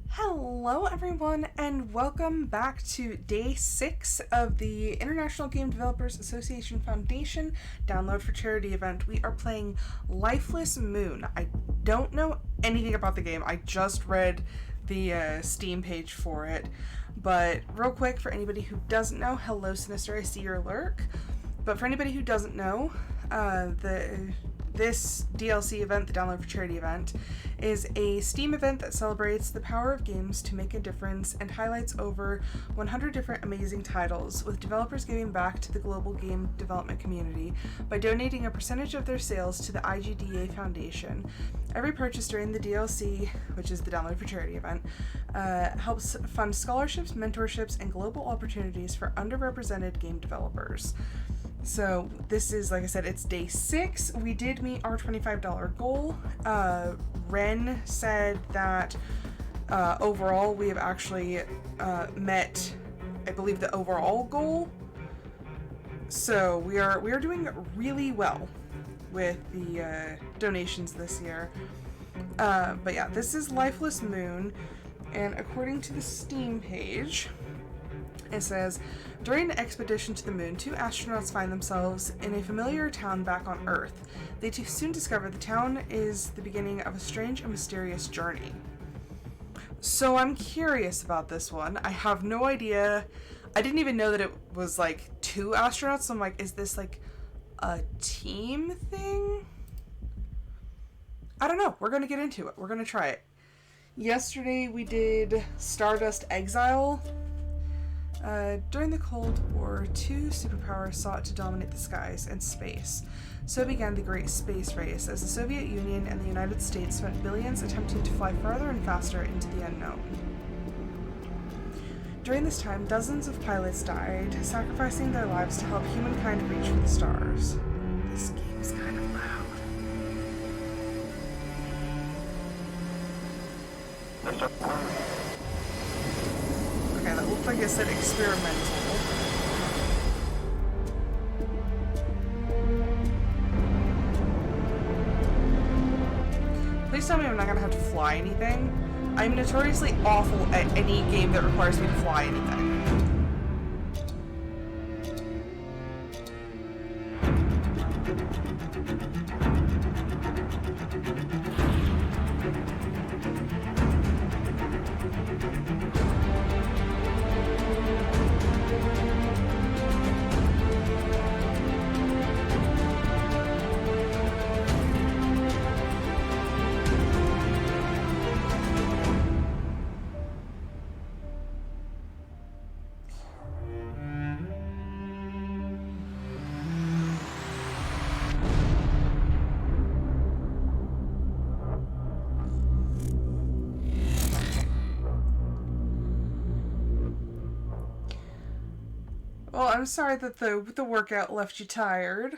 Hello everyone and welcome back to day 6 of the International Game Developers Association Foundation Download for Charity event. We are playing Lifeless Moon. I don't know anything about the game. I just read the Steam page for it. But real quick, for anybody who doesn't know, hello Sinister, I see your lurk. But for anybody who doesn't know, this DLC event, the Download for Charity event, is a Steam event that celebrates the power of games to make a difference and highlights over 100 different amazing titles, with developers giving back to the global game development community by donating a percentage of their sales to the IGDA Foundation. Every purchase during the DLC, which is the Download for Charity event, helps fund scholarships, mentorships, and global opportunities for underrepresented game developers. So this is, like I said, it's day 6. We did meet our $25 goal. Ren said that overall we have actually met, I believe, the overall goal. So we are doing really well with the donations this year. But yeah, this is Lifeless Moon, and according to the Steam page, it says, during an expedition to the moon, 2 astronauts find themselves in a familiar town back on Earth. They soon discover the town is the beginning of a strange and mysterious journey. So I'm curious about this one. I have no idea. I didn't even know that it was like 2 astronauts. So I'm like, is this like a team thing? I don't know. We're going to get into it. We're going to try it. Yesterday we did Stardust Exile. During the Cold War, 2 superpowers sought to dominate the skies and space. So began the Great Space Race, as the Soviet Union and the United States spent billions attempting to fly farther and faster into the unknown. During this time, dozens of pilots died, sacrificing their lives to help humankind reach for the stars. This game's kind of loud. Okay, that looked like it said experimental. Please tell me I'm not gonna have to fly anything. I'm notoriously awful at any game that requires me to fly anything. Well, I'm sorry that the workout left you tired.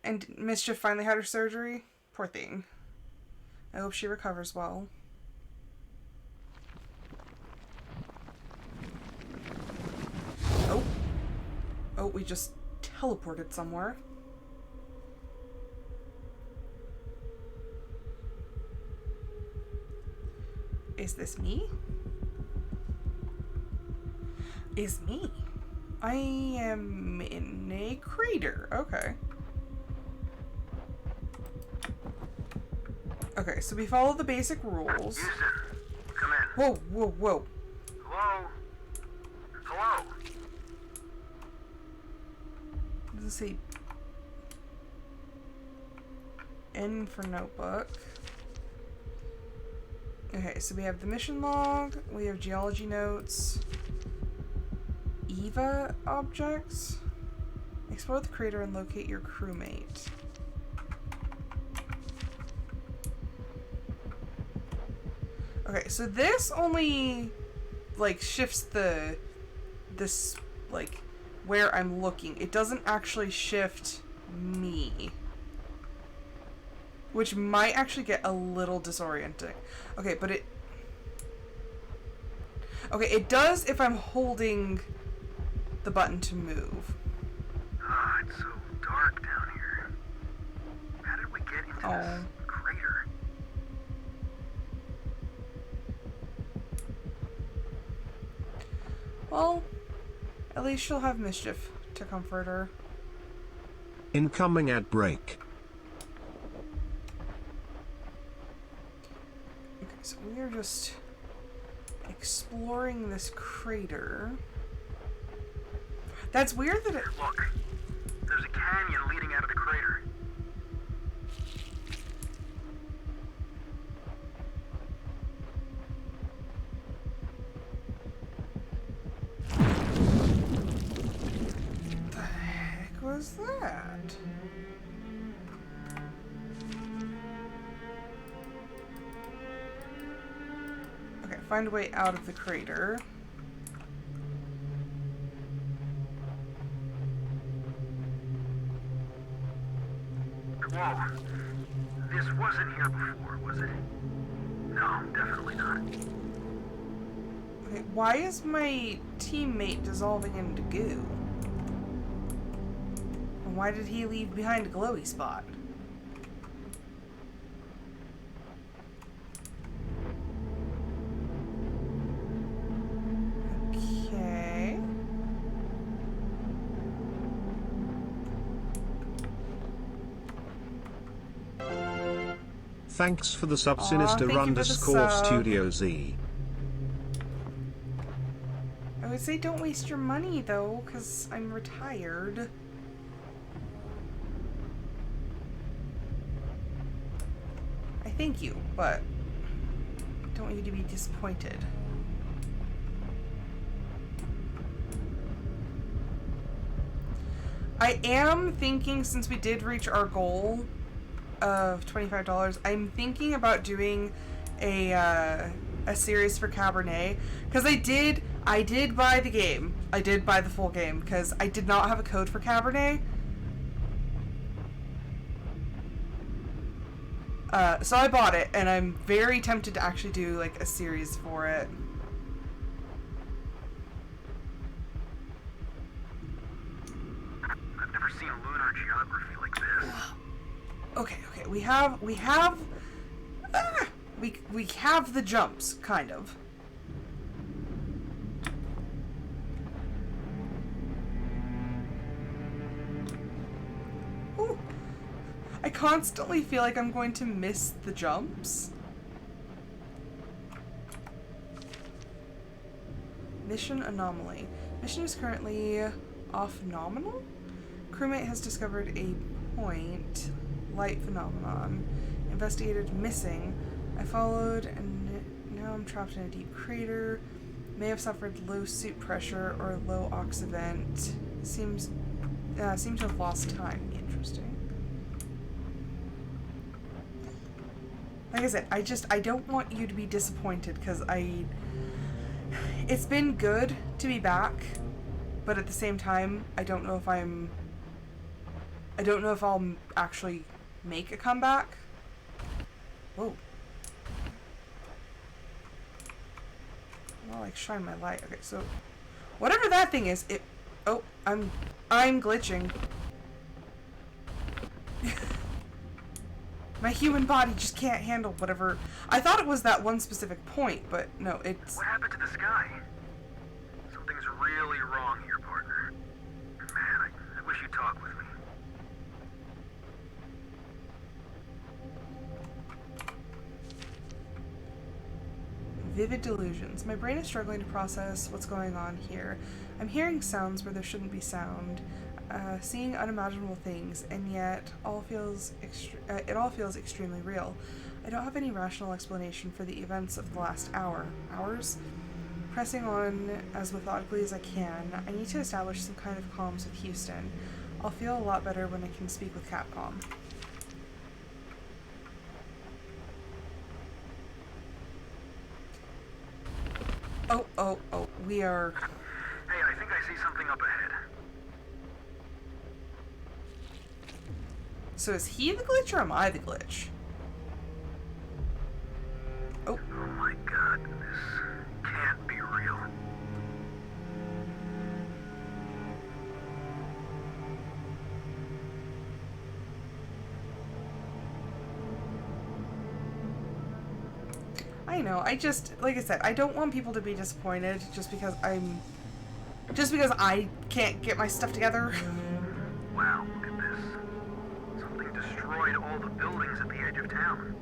And Mischief finally had her surgery. Poor thing. I hope she recovers well. Oh, we just teleported somewhere. Is this me? Is me? I am in a crater. Okay. Okay, so we follow the basic rules. Houston, come in. Whoa, whoa, whoa. Hello? Hello? Does it say N for notebook? Okay, so we have the mission log, we have geology notes, EVA objects. Explore the crater and locate your crewmate. Okay, so this only like shifts this like where I'm looking. It doesn't actually shift me, which might actually get a little disorienting. Okay, but it does if I'm holding the button to move. Ah, it's so dark down here. How did we get into this crater? Well, at least she'll have mischief to comfort her. Incoming ad break. Okay, so we are just exploring this crater. That's weird that it... Look, there's a canyon leading out of the crater. What the heck was that? Okay, find a way out of the crater. Whoa. This wasn't here before, was it? No, definitely not. Okay, why is my teammate dissolving into goo? And why did he leave behind a glowy spot? Okay. Thanks for the sub, Aw, Sinister thank you for the underscore sub. Studio Z. I would say don't waste your money though, because I'm retired. I thank you, but I don't want you to be disappointed. I am thinking, since we did reach our goal of $25, I'm thinking about doing a series for Cabernet, because I did buy the game. I did buy the full game because I did not have a code for Cabernet. So I bought it, and I'm very tempted to actually do like a series for it. I've never seen lunar geography like this. Okay, we have the jumps, kind of. Ooh. I constantly feel like I'm going to miss the jumps. Mission anomaly. Mission is currently off nominal. Crewmate has discovered a point light phenomenon. Investigated missing. I followed and now I'm trapped in a deep crater. May have suffered low suit pressure or low oxyvent. Seems to have lost time. Interesting. Like I said, I don't want you to be disappointed because it's been good to be back, but at the same time, I don't know if I'll actually make a comeback. Whoa. I'll like shine my light. Okay, so whatever that thing is, Oh, I'm glitching. My human body just can't handle whatever. I thought it was that one specific point, but no, it's... What happened to the sky? Something's really wrong here, partner. Man, I wish you'd talk with me. Vivid delusions. My brain is struggling to process what's going on here. I'm hearing sounds where there shouldn't be sound, seeing unimaginable things, and yet it all feels extremely real. I don't have any rational explanation for the events of the last hours. Pressing on as methodically as I can, I need to establish some kind of comms with Houston. I'll feel a lot better when I can speak with Capcom. Oh, we are... Hey, I think I see something up ahead. So is he the glitch or am I the glitch? Oh. Oh my god, this can't be real. I know, like I said, I don't want people to be disappointed just because I can't get my stuff together. Wow, look at this. Something destroyed all the buildings at the edge of town.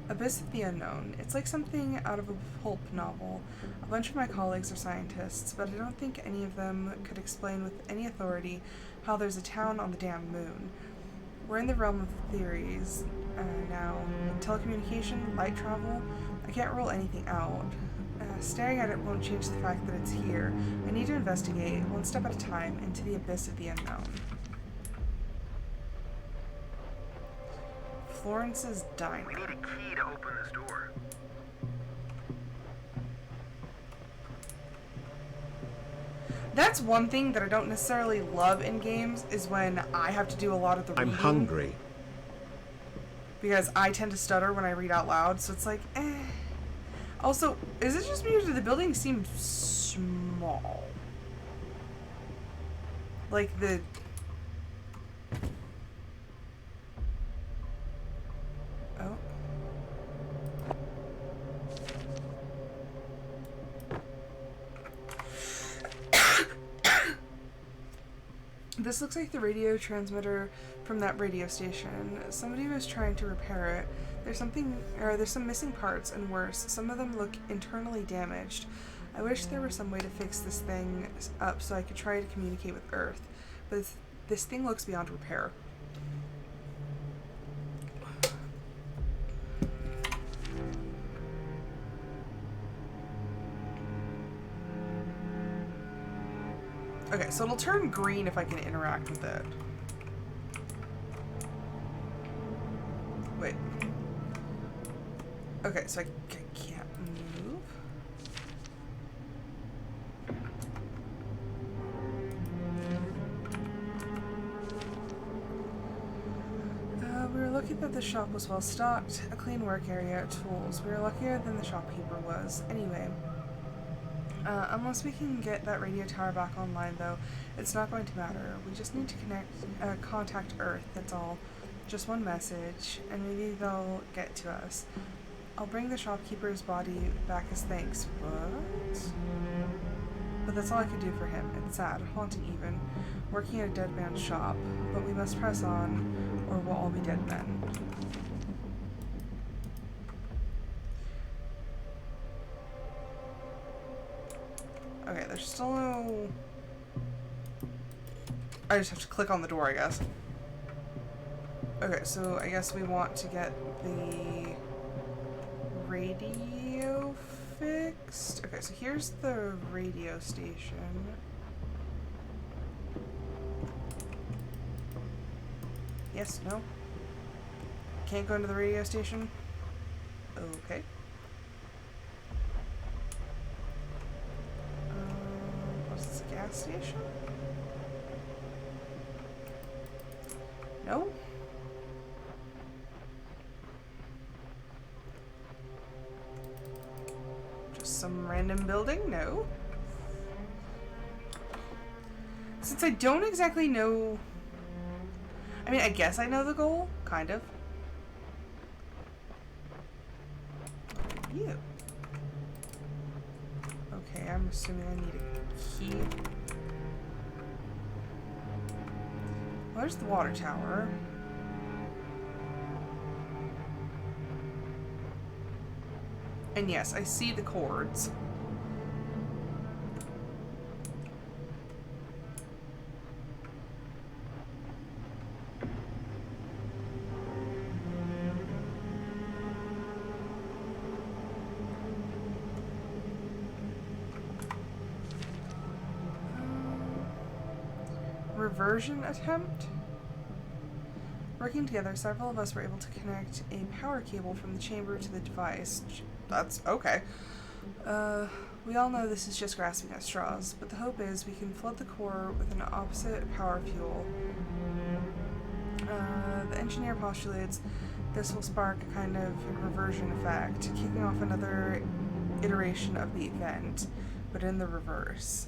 Abyss of the Unknown. It's like something out of a pulp novel. A bunch of my colleagues are scientists, but I don't think any of them could explain with any authority how there's a town on the damn moon. We're in the realm of theories now. Telecommunication, light travel, I can't rule anything out. Staring at it won't change the fact that it's here. I need to investigate, one step at a time, into the abyss of the unknown. Florence's Diner. We need a key to open this door. That's one thing that I don't necessarily love in games, is when I have to do a lot of the reading. I'm hungry. Because I tend to stutter when I read out loud, so it's like, eh. Also, is it just because the building seems small? Like the... Oh. This looks like the radio transmitter from that radio station. Somebody was trying to repair it. There's some missing parts, and worse, some of them look internally damaged. I wish there were some way to fix this thing up so I could try to communicate with Earth, but this thing looks beyond repair. Okay, so it'll turn green if I can interact with it. Wait. Okay, so I can't move. We were lucky that the shop was well stocked, a clean work area, tools. We were luckier than the shopkeeper was. Anyway. Unless we can get that radio tower back online, though, it's not going to matter. We just need to contact Earth, that's all. Just one message, and maybe they'll get to us. I'll bring the shopkeeper's body back as thanks. What? But that's all I could do for him. It's sad, haunting even. Working at a dead man's shop. But we must press on, or we'll all be dead men. Okay, there's still no... I just have to click on the door, I guess. Okay, so I guess we want to get the radio fixed. Okay, so here's the radio station. Yes, no? Can't go into the radio station? Okay. What's this, gas station? No? some random building? No. Since I don't exactly know... I mean, I guess I know the goal. Kind of. You. Okay, I'm assuming I need a key. Well, there's the water tower. And yes, I see the cords. Reversion attempt? Working together, several of us were able to connect a power cable from the chamber to the device. That's okay. We all know this is just grasping at straws, but the hope is we can flood the core with an opposite power fuel. The engineer postulates this will spark a kind of reversion effect, kicking off another iteration of the event, but in the reverse.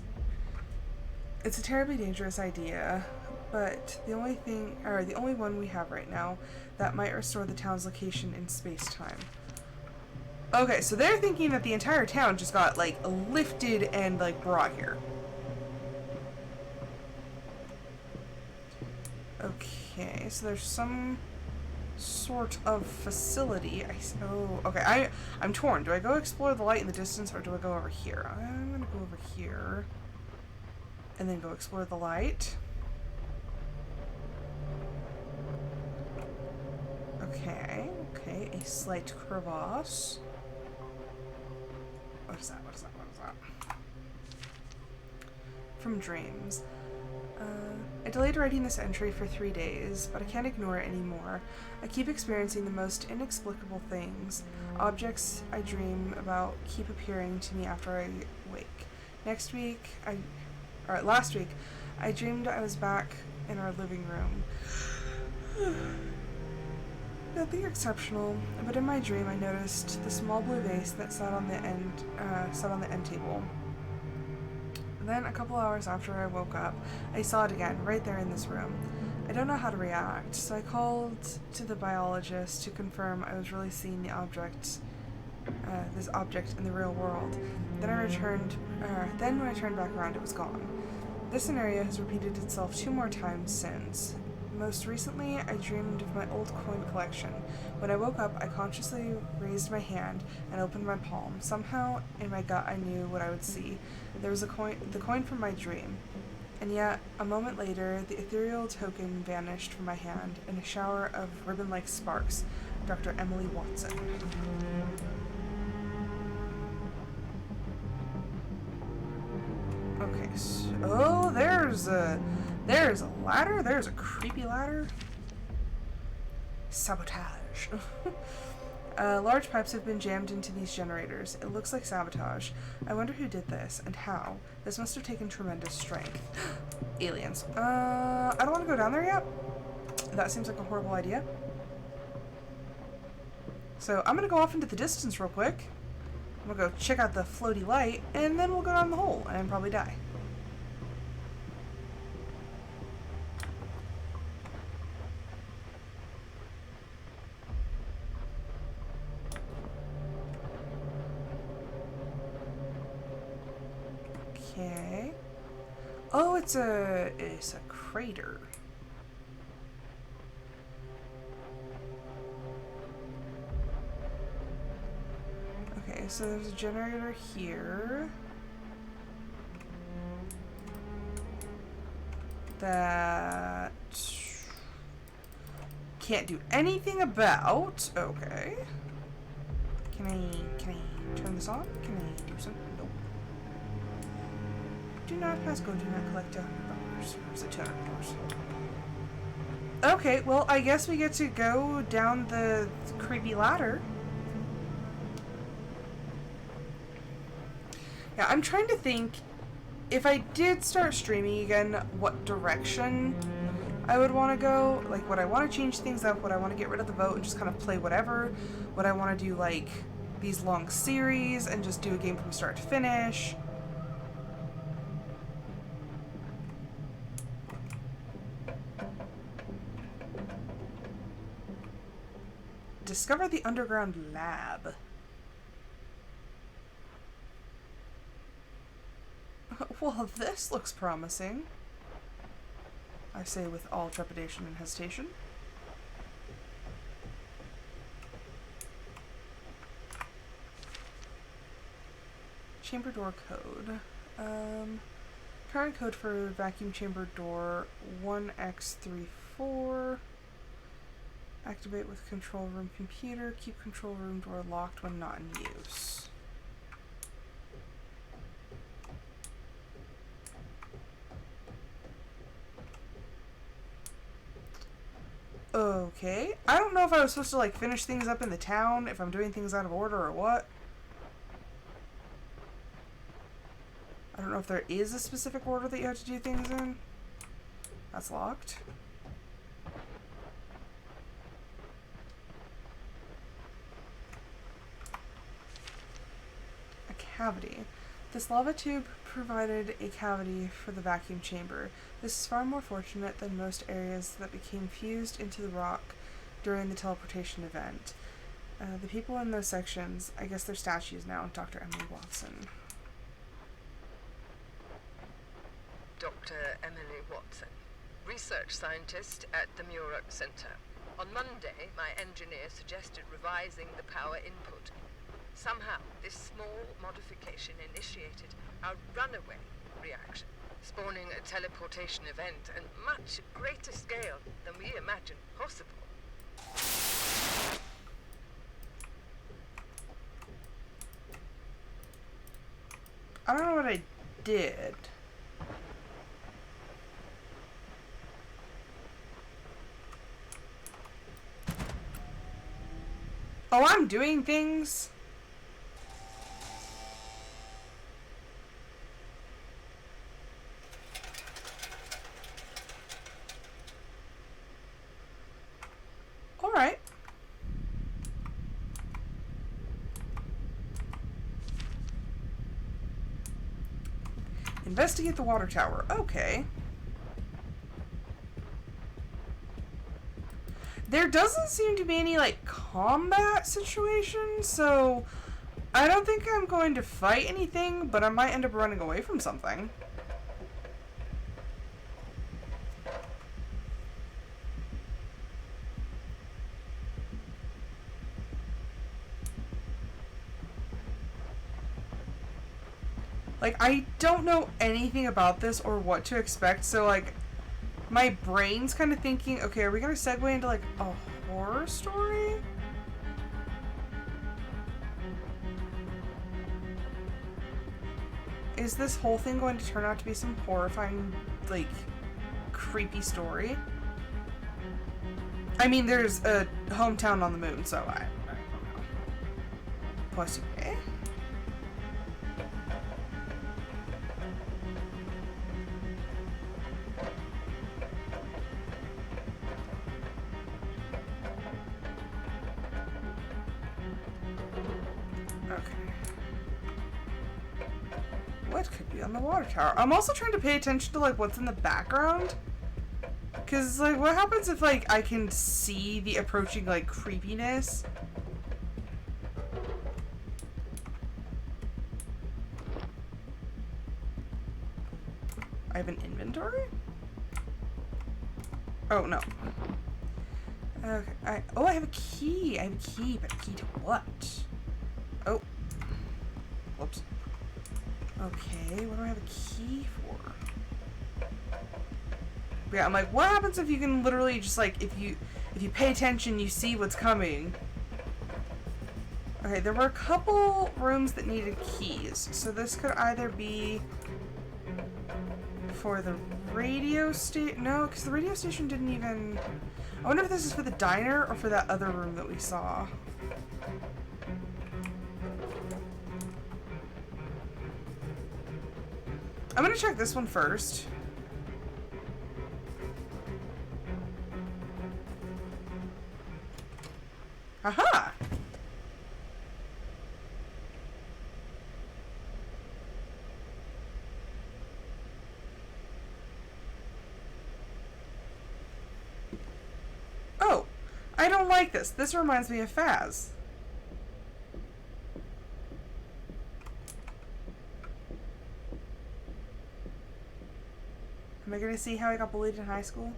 It's a terribly dangerous idea, but the only one we have right now that might restore the town's location in space-time. Okay, so they're thinking that the entire town just got, like, lifted and, like, brought here. Okay, so there's some sort of facility. Oh, okay, I'm torn. Do I go explore the light in the distance, or do I go over here? I'm gonna go over here. And then go explore the light. Okay, okay, a slight crevasse. What is that? What is that? What is that? From dreams. I delayed writing this entry for 3 days, but I can't ignore it anymore. I keep experiencing the most inexplicable things. Objects I dream about keep appearing to me after I wake. Last week, I dreamed I was back in our living room. Nothing exceptional, but in my dream I noticed the small blue vase that sat on the end table. Then, a couple hours after I woke up, I saw it again, right there in this room. I don't know how to react, so I called to the biologist to confirm I was really seeing this object in the real world. Then when I turned back around, it was gone. This scenario has repeated itself 2 more times since. Most recently, I dreamed of my old coin collection. When I woke up, I consciously raised my hand and opened my palm. Somehow, in my gut, I knew what I would see. There was the coin from my dream. And yet, a moment later, the ethereal token vanished from my hand in a shower of ribbon-like sparks. Dr. Emily Watson. Okay, so there's a ladder. There's a creepy ladder. Sabotage. Large pipes have been jammed into these generators. It looks like sabotage. I wonder who did this and how. This must have taken tremendous strength. Aliens. I don't want to go down there yet. That seems like a horrible idea. So I'm gonna go off into the distance real quick. I'm gonna go check out the floaty light, and then we'll go down the hole and probably die. Okay. Oh, it's a crater. Okay, so there's a generator here that can't do anything about. Okay. Can I turn this on? Can I do something? Nope. Do not pass go, do not collect $200. Or is it $200? Okay, well, I guess we get to go down the creepy ladder. Yeah, I'm trying to think, if I did start streaming again, what direction I would want to go. Like, would I want to change things up? Would I want to get rid of the vote and just kind of play whatever? Would I want to do, like, these long series and just do a game from start to finish. Discover the underground lab. Well, this looks promising, I say with all trepidation and hesitation. Chamber door code. Current code for vacuum chamber door 1x34. Activate with control room computer. Keep control room door locked when not in use. Okay. I don't know if I was supposed to like finish things up in the town, if I'm doing things out of order or what. I don't know if there is a specific order that you have to do things in. That's locked. A cavity. This lava tube provided a cavity for the vacuum chamber. This is far more fortunate than most areas that became fused into the rock during the teleportation event. The people in those sections, I guess they're statues now, Dr. Emily Watson. Dr. Emily Watson, research scientist at the Muroc Center. On Monday, my engineer suggested revising the power input. Somehow, this small modification initiated a runaway reaction, spawning a teleportation event at much greater scale than we imagined possible. I don't know what I did. Oh, I'm doing things. All right. Investigate the water tower. Okay. There doesn't seem to be any, like, combat situation, so I don't think I'm going to fight anything, but I might end up running away from something. Like, I don't know anything about this or what to expect, so, like, my brain's kind of thinking, okay, are we going to segue into, like, a horror story? Is this whole thing going to turn out to be some horrifying, like, creepy story? I mean, there's a hometown on the moon, so I don't know. Possibly. What could be on the water tower? I'm also trying to pay attention to, like, what's in the background. Because, like, what happens if, like, I can see the approaching, like, creepiness? I have an inventory? Oh, no. Okay, I have a key. I have a key, but a key to what? Oh. Whoops. Okay, what do I have a key for? Yeah, I'm like, what happens if you can literally just, like, if you pay attention, you see what's coming? Okay, there were a couple rooms that needed keys, so this could either be for the radio station. No, because the radio station didn't even. I wonder if this is for the diner or for that other room that we saw. I'm gonna check this one first. Aha! I don't like this. This reminds me of Faz. Am I gonna see how I got bullied in high school?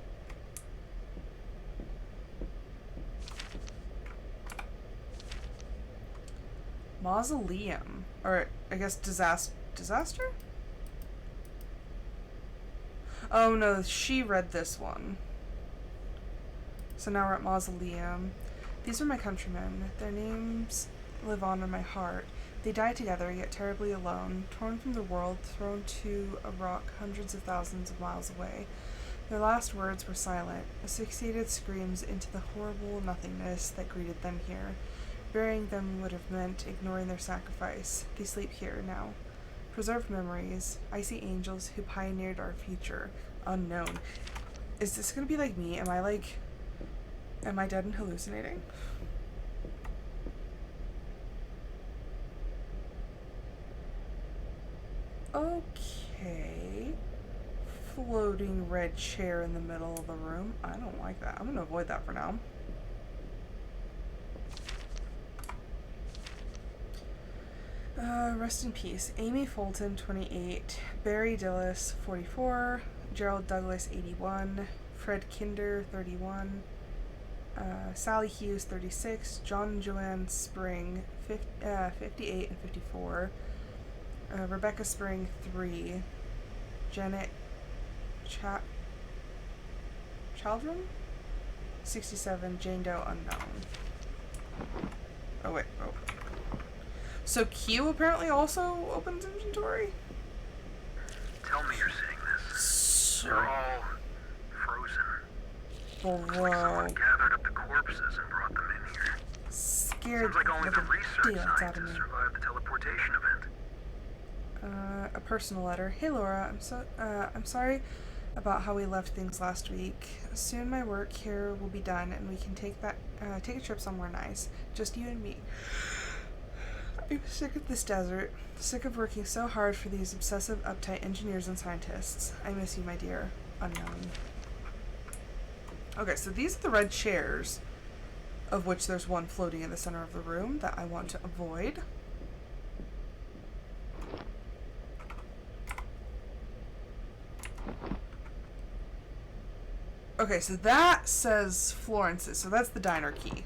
Mausoleum. Or, I guess, disaster? Oh no, she read this one. So now we're at Mausoleum. These are my countrymen. Their names live on in my heart. They die together, yet terribly alone, torn from the world, thrown to a rock hundreds of thousands of miles away. Their last words were silent, asphyxiated screams into the horrible nothingness that greeted them here. Burying them would have meant ignoring their sacrifice. They sleep here now. Preserved memories, icy angels who pioneered our future, unknown. Is this gonna be like me? Am I dead and hallucinating? Okay. Floating red chair in the middle of the room. I don't like that. I'm gonna avoid that for now. Rest in peace. Amy Fulton, 28. Barry Dillis, 44. Gerald Douglas, 81. Fred Kinder, 31. Sally Hughes, 36. John and Joanne Spring, 58 and 54. Rebecca Spring, 3. Janet Chaldron, 67. Jane Doe, unknown. Oh, wait. Oh. So Q apparently also opens inventory? Tell me you're seeing this. So... They're all frozen. It's like someone gathered up the corpses and brought them in here. Scared Seems like only the research out of scientists me. survived the teleportation event. A personal letter. Hey Laura, I'm sorry about how we left things last week. Soon my work here will be done and we can take a trip somewhere nice. Just you and me. I'm sick of this desert. Sick of working so hard for these obsessive, uptight engineers and scientists. I miss you, my dear. Unknown. Okay, so these are the red chairs, of which there's one floating in the center of the room that I want to avoid. Okay, so that says Florence's, so that's the diner key.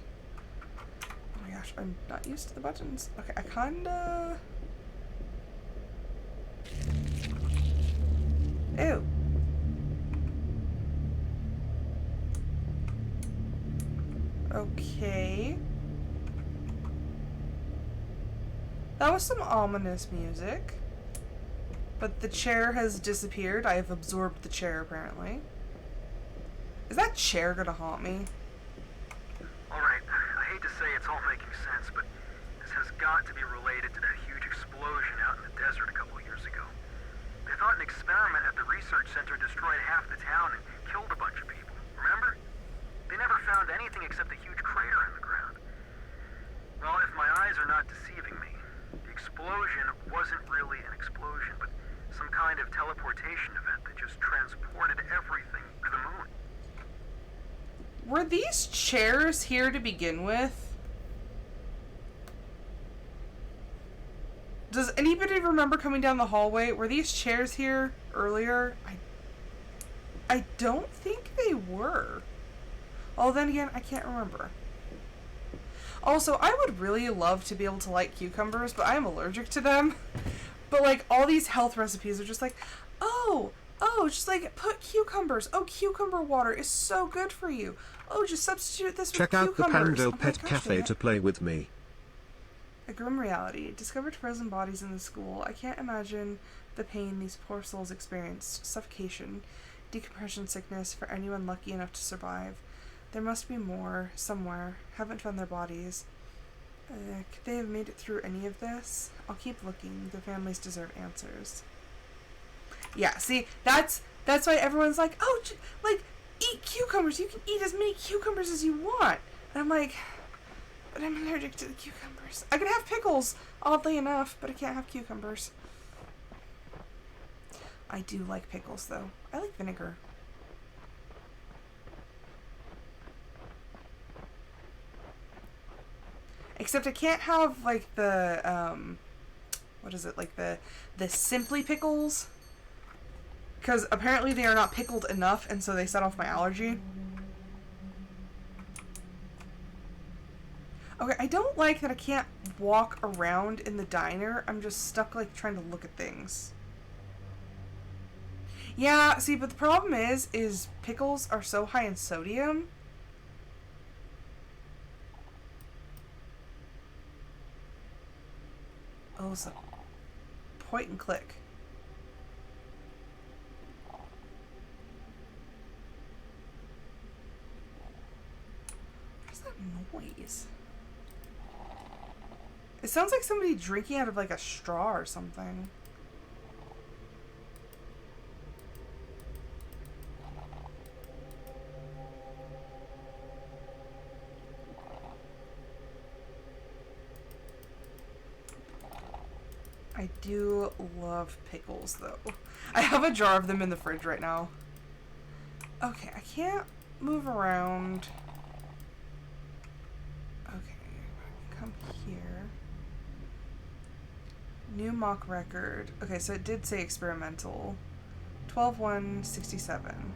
Oh my gosh, I'm not used to the buttons. Okay, I kinda... Ew. Okay. That was some ominous music. But the chair has disappeared. I have absorbed the chair, apparently. Is that chair gonna haunt me? Alright, I hate to say it's all making sense, but this has got to be related to that huge explosion out in the desert a couple of years ago. They thought an experiment at the research center destroyed half the town and killed a bunch of people, remember? They never found anything except a huge crater in the ground. Well, if my eyes are not deceiving me, the explosion wasn't really an explosion, but some kind of teleportation event that just transported everything to the moon. Were these chairs here to begin with? Does anybody remember coming down the hallway? Were these chairs here earlier? I don't think they were. Oh, then again, I can't remember. Also, I would really love to be able to like cucumbers, but I am allergic to them. But like all these health recipes are just like, oh, just like put cucumbers. Oh, cucumber water is so good for you. Oh, just substitute this Check with out the cucumbers. Pando Oh my Pet gosh, Cafe dang to it. play with me. A grim reality. Discovered frozen bodies in the school. I can't imagine the pain these poor souls experienced. Suffocation, decompression sickness for anyone lucky enough to survive. There must be more somewhere. Haven't found their bodies. Could they have made it through any of this? I'll keep looking. Their families deserve answers. Yeah, see, that's why everyone's like, oh, like, eat cucumbers. You can eat as many cucumbers as you want. And I'm like, but I'm allergic to the cucumbers. I can have pickles, oddly enough, but I can't have cucumbers. I do like pickles, though. I like vinegar. Except I can't have, like, the, what is it, like, the Simply Pickles? Because apparently they are not pickled enough, and so they set off my allergy. Okay, I don't like that I can't walk around in the diner. I'm just stuck, like, trying to look at things. Yeah, see, but the problem is pickles are so high in sodium. Oh, so point and click. What's that noise? It sounds like somebody drinking out of, like, a straw or something. I do love pickles, though. I have a jar of them in the fridge right now. Okay, I can't move around. Okay, come here. New mock record. Okay, so it did say experimental. 12/1/67.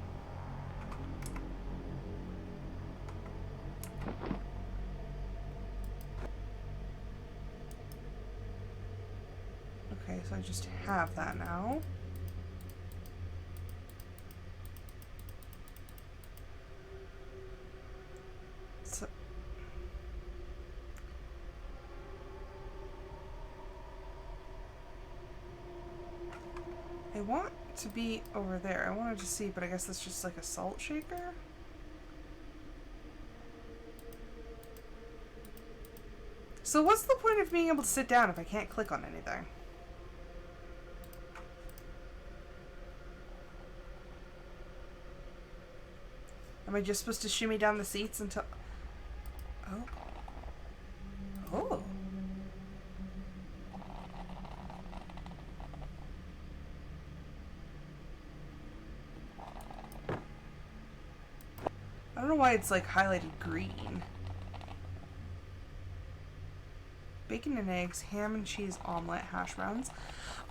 Okay, so I just have that now. So I want to be over there. I wanted to see, but I guess that's just like a salt shaker. So what's the point of being able to sit down if I can't click on anything? Am I just supposed to shimmy down the seats until... Oh. Oh. I don't know why it's like highlighted green. Bacon and eggs, ham and cheese omelet, hash browns.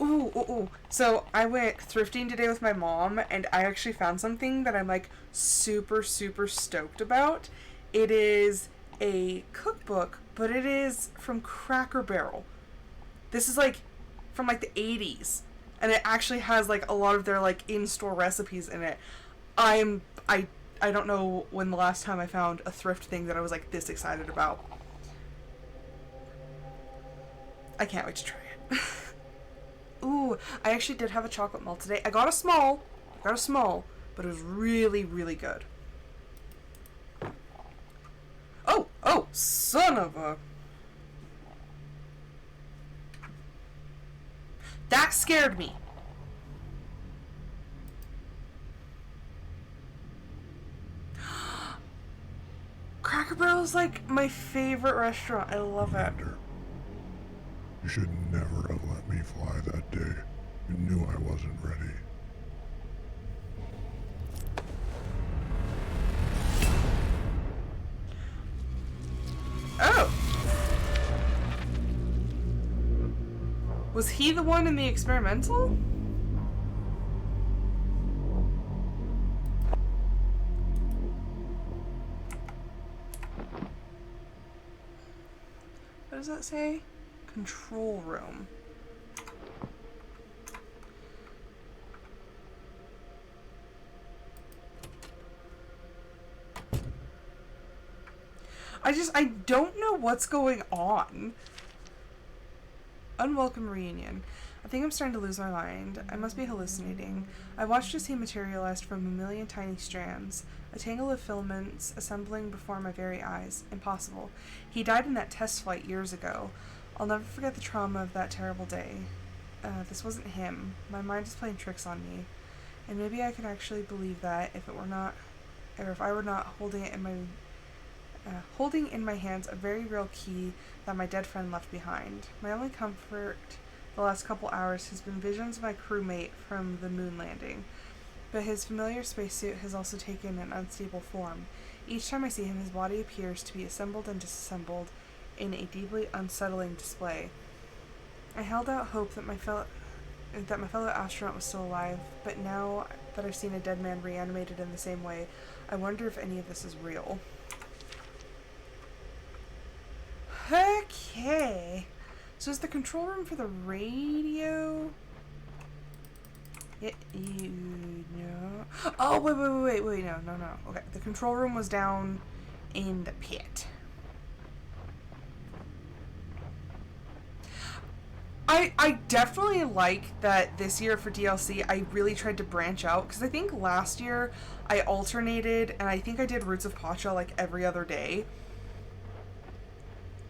Ooh, ooh, ooh. So I went thrifting today with my mom, and I actually found something that I'm like super, super stoked about. It is a cookbook, but it is from Cracker Barrel. This is like from like the 80s, and it actually has like a lot of their like in-store recipes in it. I don't know when the last time I found a thrift thing that I was like this excited about. I can't wait to try it. Ooh, I actually did have a chocolate malt today. I got a small, but it was really, really good. Oh, son of a... That scared me. Cracker Barrel is like my favorite restaurant. I love it. You should never have let me fly that day. You knew I wasn't ready. Oh! Was he the one in the experimental? What does that say? Control room. I don't know what's going on. Unwelcome reunion. I think I'm starting to lose my mind. I must be hallucinating. I watched as he materialized from a million tiny strands, a tangle of filaments assembling before my very eyes. Impossible. He died in that test flight years ago. I'll never forget the trauma of that terrible day. This wasn't him. My mind is playing tricks on me. And maybe I could actually believe that if it were not, or if I were not holding in my hands a very real key that my dead friend left behind. My only comfort the last couple hours has been visions of my crewmate from the moon landing, but his familiar spacesuit has also taken an unstable form. Each time I see him, his body appears to be assembled and disassembled in a deeply unsettling display. I held out hope that my fellow astronaut was still alive, but now that I've seen a dead man reanimated in the same way, I wonder if any of this is real. Okay. So is the control room for the radio? No. Oh, wait, no. Okay, the control room was down in the pit. I definitely like that this year for DLC I really tried to branch out, because I think last year I alternated and I think I did Roots of Pacha like every other day.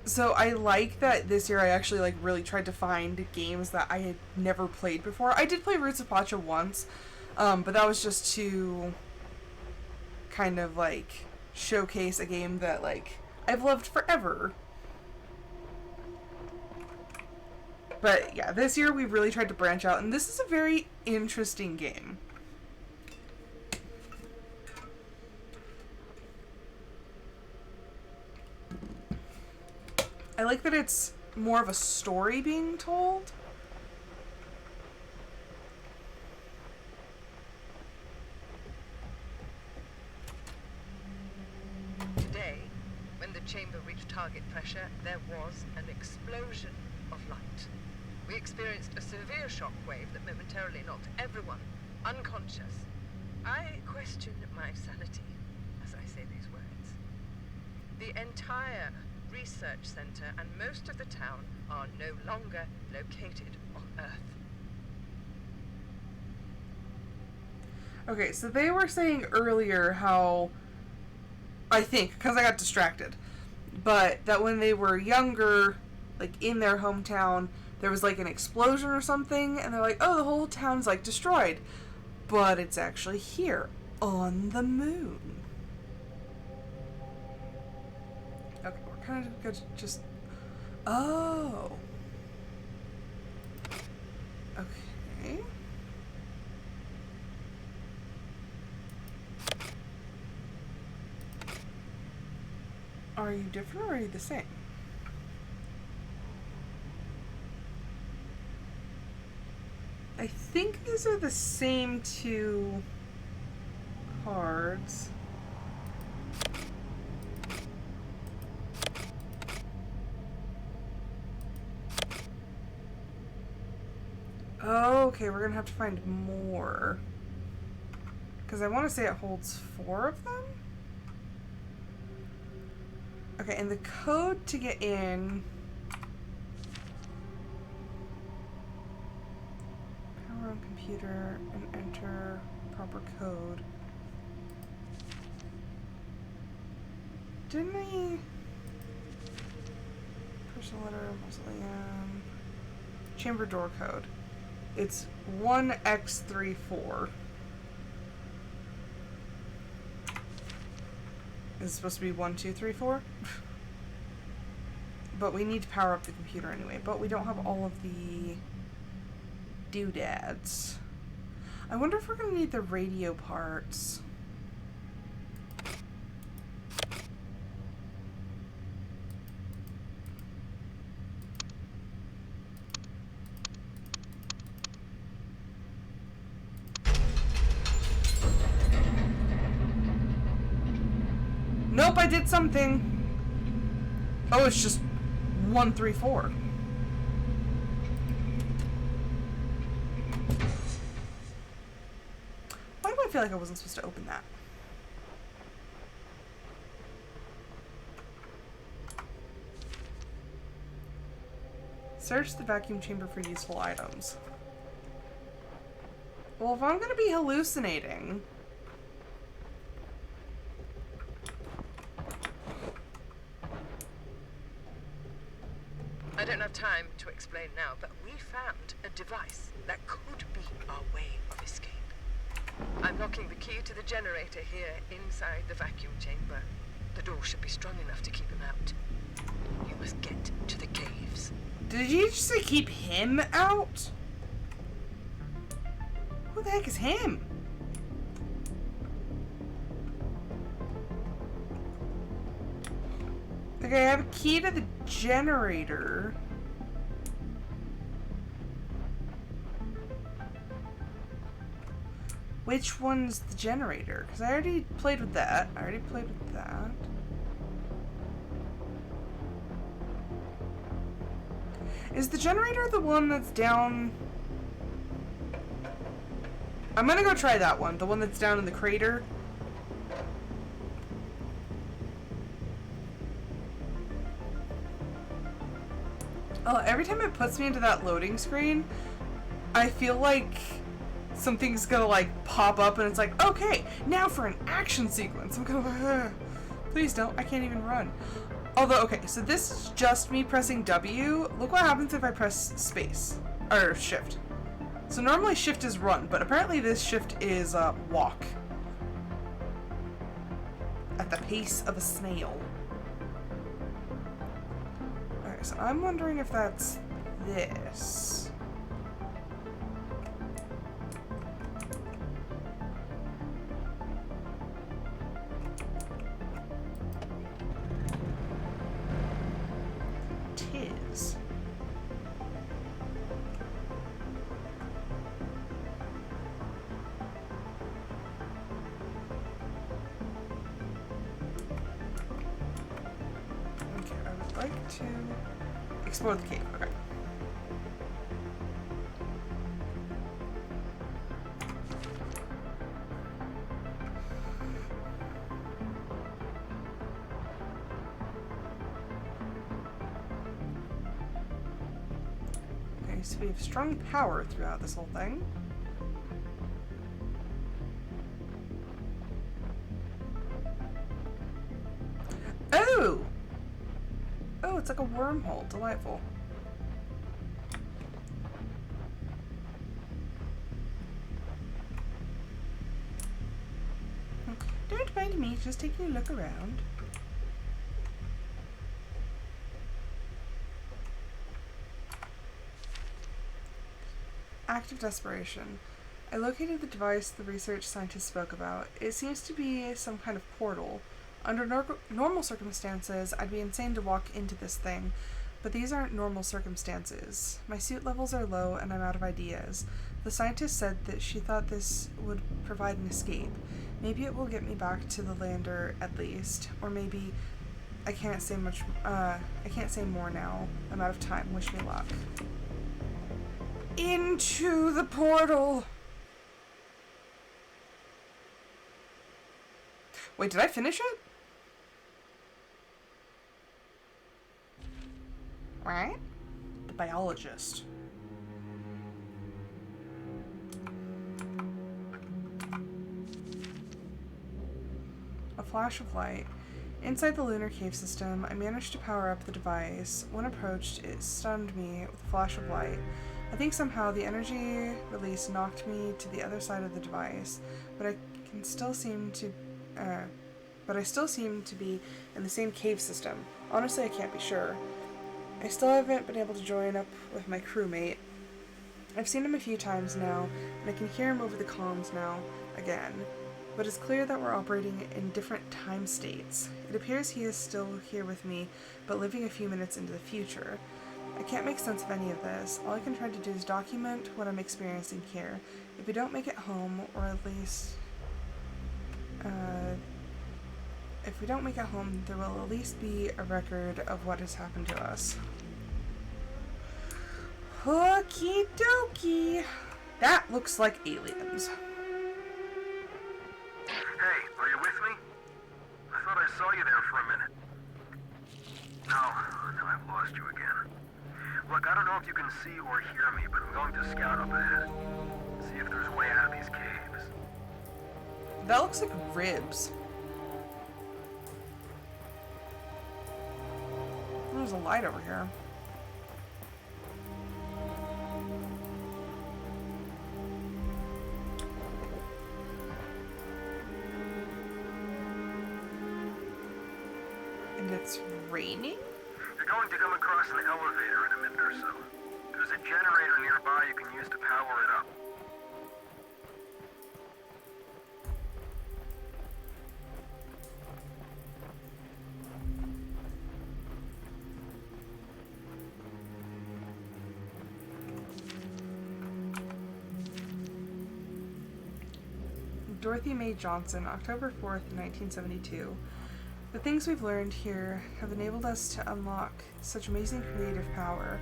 So I like that this year I actually like really tried to find games that I had never played before. I did play Roots of Pacha once, but that was just to kind of like showcase a game that like I've loved forever. But yeah, this year we really tried to branch out, and this is a very interesting game. I like that it's more of a story being told. Today, when the chamber reached target pressure, there was an explosion of light. We experienced a severe shock wave that momentarily knocked everyone unconscious. I question my sanity as I say these words. The entire research center and most of the town are no longer located on Earth. Okay, so they were saying earlier how, I think, because I got distracted, but that when they were younger, like in their hometown, there was like an explosion or something, and they're like, oh, the whole town's like destroyed. But it's actually here, on the moon. Okay, we're kind of good to just... Oh. Okay. Are you different or are you the same? I think these are the same two cards. Oh, okay, we're gonna have to find more. Because I want to say it holds 4 of them? Okay, and the code to get in... Power on computer and enter proper code. Didn't I... Personal letter, mausoleum... Chamber door code. It's 1x34. Is it supposed to be 1, 2, 3, 4? But we need to power up the computer anyway. But we don't have all of the doodads. I wonder if we're going to need the radio parts. Nope, I did something. Oh, it's just 1, 3, 4. Why do I feel like I wasn't supposed to open that? Search the vacuum chamber for useful items. Well, if I'm gonna be hallucinating... I don't have time to explain now, but we found a device that could be our way of escape. I'm locking the key to the generator here inside the vacuum chamber. The door should be strong enough to keep him out. You must get to the caves. Did you just say keep him out? Who the heck is him? Okay, I have a key to the generator. Which one's the generator? Because I already played with that. Is the generator the one that's down? I'm gonna go try that one. The one that's down in the crater. Oh, every time it puts me into that loading screen, I feel like something's gonna like pop up and it's like, okay, now for an action sequence. I'm gonna, please don't, I can't even run. Although, okay, so this is just me pressing W. Look what happens if I press space, or shift. So normally shift is run, but apparently this shift is walk. At the pace of a snail. Alright, so I'm wondering if that's this. Tis. Okay, I would like to explore the cave. Okay. Okay, so we have strong power throughout this whole thing. Oh! Oh, it's like a wormhole. Delightful. Don't mind me, just taking a look around. Act of desperation. I located the device the research scientists spoke about. It seems to be some kind of portal. Under normal circumstances, I'd be insane to walk into this thing, but these aren't normal circumstances. My suit levels are low and I'm out of ideas. The scientist said that she thought this would provide an escape. Maybe it will get me back to the lander at least, or maybe I can't say much. I can't say more now. I'm out of time. Wish me luck. Into the portal. Wait, did I finish it? Right? The biologist. A flash of light. Inside the lunar cave system, I managed to power up the device. When approached, it stunned me with a flash of light. I think somehow the energy release knocked me to the other side of the device, but I still seem to be in the same cave system. Honestly, I can't be sure. I still haven't been able to join up with my crewmate. I've seen him a few times now, and I can hear him over the comms now, again. But it's clear that we're operating in different time states. It appears he is still here with me, but living a few minutes into the future. I can't make sense of any of this. All I can try to do is document what I'm experiencing here. If we don't make it home, or at least... if we don't make it home, there will at least be a record of what has happened to us. Okie dokie. That looks like aliens. Hey, are you with me? I thought I saw you there for a minute. No, I've lost you again. Look, I don't know if you can see or hear me, but I'm going to scout up ahead. See if there's a way out of these caves. That looks like ribs. There's a light over here. And it's raining? You're going to come across an elevator in a minute or so. There's a generator nearby you can use to power it up. Dorothy Mae Johnson, October 4th, 1972. The things we've learned here have enabled us to unlock such amazing creative power.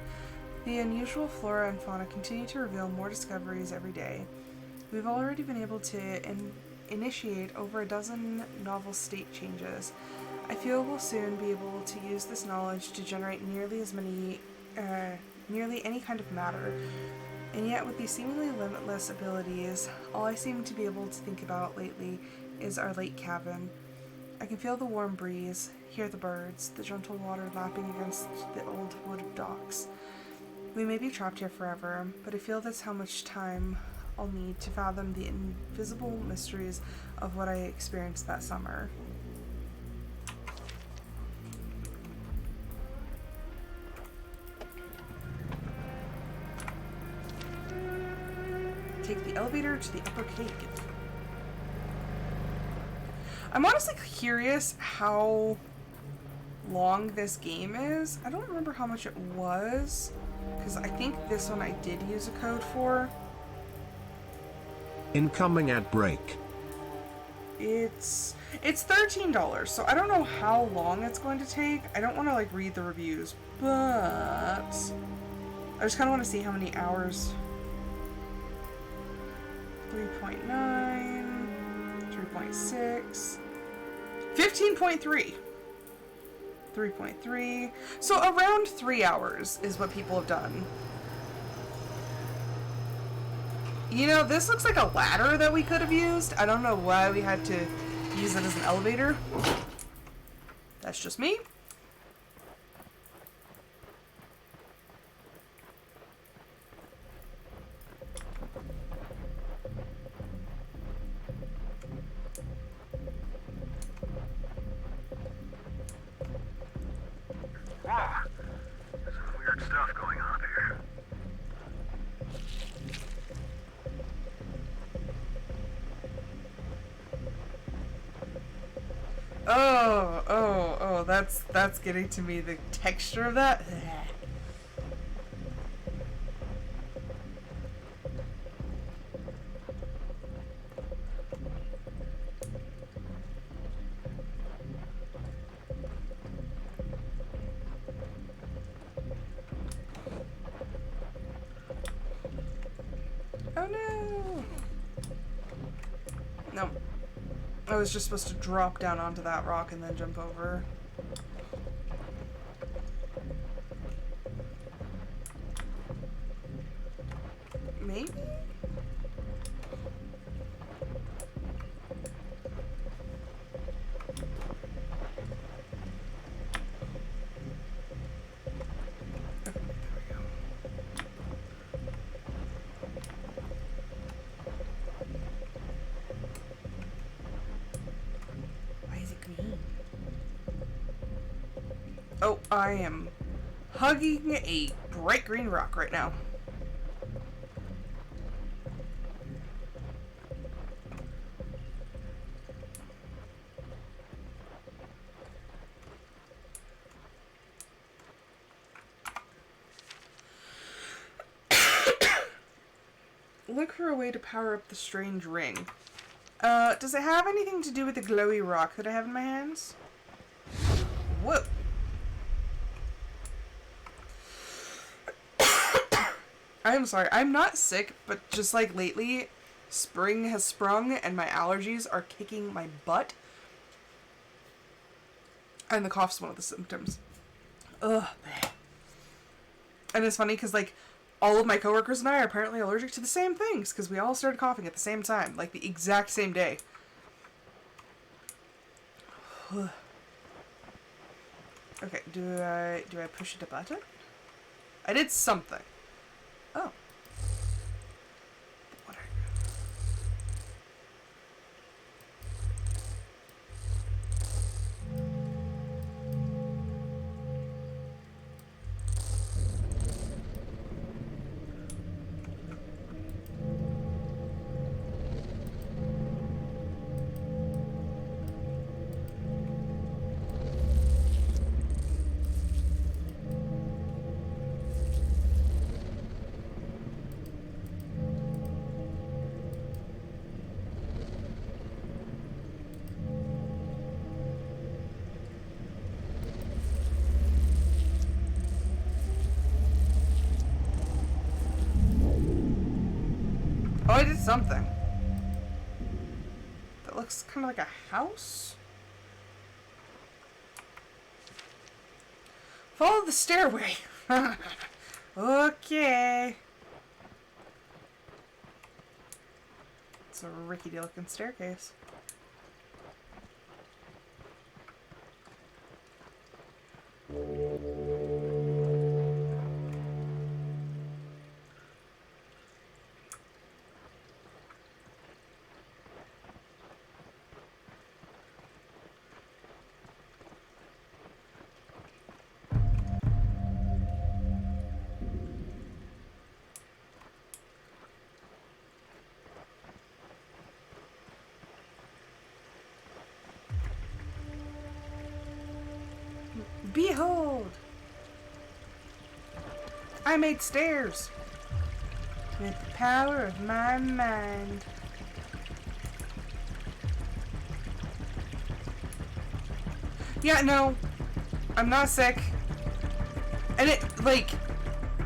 The unusual flora and fauna continue to reveal more discoveries every day. We've already been able to initiate over a dozen novel state changes. I feel we'll soon be able to use this knowledge to generate nearly any kind of matter. And yet, with these seemingly limitless abilities, all I seem to be able to think about lately is our lake cabin. I can feel the warm breeze, hear the birds, the gentle water lapping against the old wooded docks. We may be trapped here forever, but I feel that's how much time I'll need to fathom the invisible mysteries of what I experienced that summer. Take the elevator to the upper cave. I'm honestly curious how long this game is. I don't remember how much it was, because I think this one I did use a code for. Incoming ad break. It's $13, so I don't know how long it's going to take. I don't want to like read the reviews, but I just kind of want to see how many hours. 3.9, 3.6, 15.3, 3.3. So around 3 hours is what people have done. You know, this looks like a ladder that we could have used. I don't know why we had to use it as an elevator. That's just me. Whoa! There's some weird stuff going on here. Oh, that's getting to me, the texture of that. Oh no! No. I was just supposed to drop down onto that rock and then jump over. Maybe? Oh, I am hugging a bright green rock right now. Look for a way to power up the strange ring. Does it have anything to do with the glowy rock that I have in my hands? Whoa. I'm sorry, I'm not sick, but just like lately, spring has sprung and my allergies are kicking my butt. And the cough's one of the symptoms. Ugh. And it's funny because like all of my coworkers and I are apparently allergic to the same things because we all started coughing at the same time, like the exact same day. Okay, do I push the button? I did something. Oh. What are you? something. That looks kind of like a house. Follow the stairway. Okay. It's a rickety looking staircase. Behold! I made stairs with the power of my mind. Yeah, no, I'm not sick. And it, like,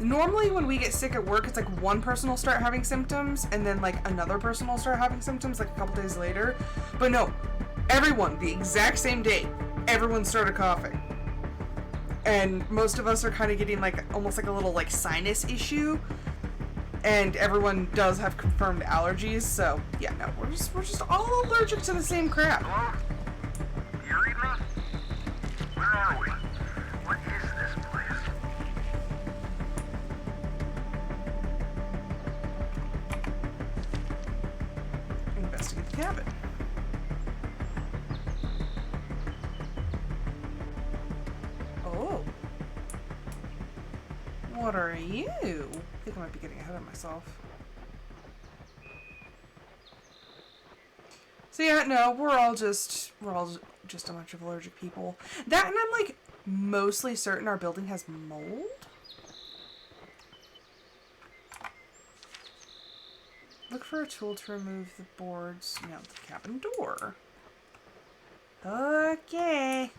normally when we get sick at work, it's like one person will start having symptoms and then like another person will start having symptoms like a couple days later. But no, everyone, the exact same day, everyone started coughing. And most of us are kind of getting like almost like a little like sinus issue, and everyone does have confirmed allergies. So yeah, no, we're just all allergic to the same crap. Hello? Do you read me? Where are we? What is this place? Investigate the cabin. Oh. What are you? I think I might be getting ahead of myself. So yeah, no, we're all just a bunch of allergic people. That, and I'm like mostly certain our building has mold. Look for a tool to remove the boards. No, the cabin door. Okay.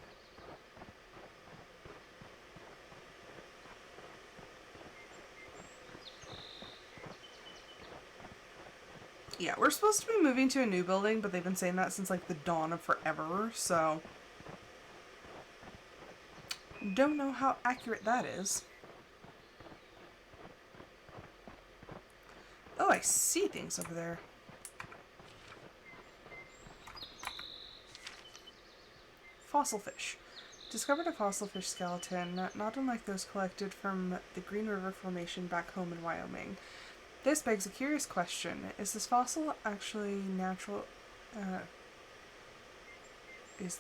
Yeah, we're supposed to be moving to a new building, but they've been saying that since like the dawn of forever, so don't know how accurate that is. Oh, I see things over there. Fossil fish. Discovered a fossil fish skeleton, not unlike those collected from the Green River Formation back home in Wyoming. This begs a curious question. Is this fossil actually natural? Is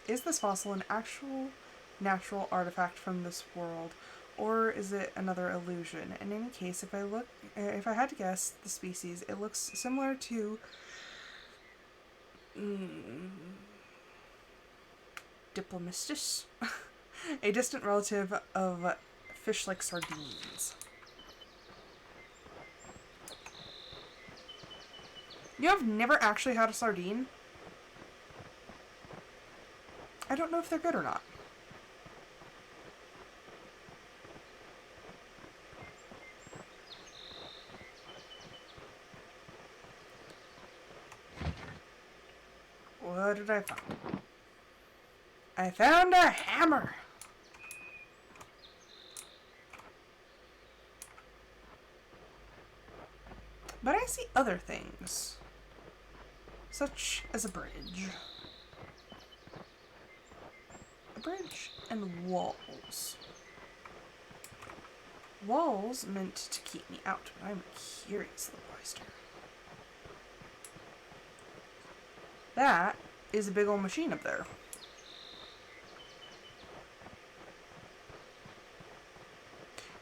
this fossil an actual natural artifact from this world, or is it another illusion? In any case, if I had to guess the species, it looks similar to Diplomistus, a distant relative of fish like sardines. You have never actually had a sardine? I don't know if they're good or not. What did I find? I found a hammer! But I see other things. Such as a bridge. A bridge and walls. Walls meant to keep me out, but I'm a curious little oyster. That is a big old machine up there.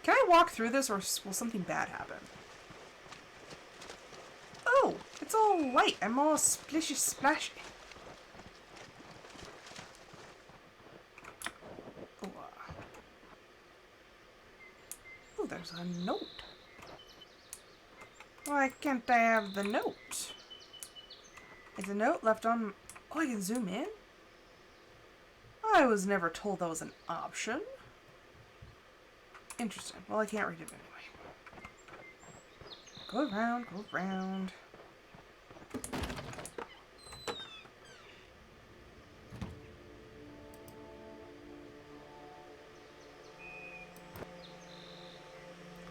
Can I walk through this, or will something bad happen? Oh, it's all white. I'm all splishy splashy. Oh, there's a note. Why can't I have the note? Is a note left on... Oh, I can zoom in? I was never told that was an option. Interesting. Well, I can't read it anyway. Go around, go around.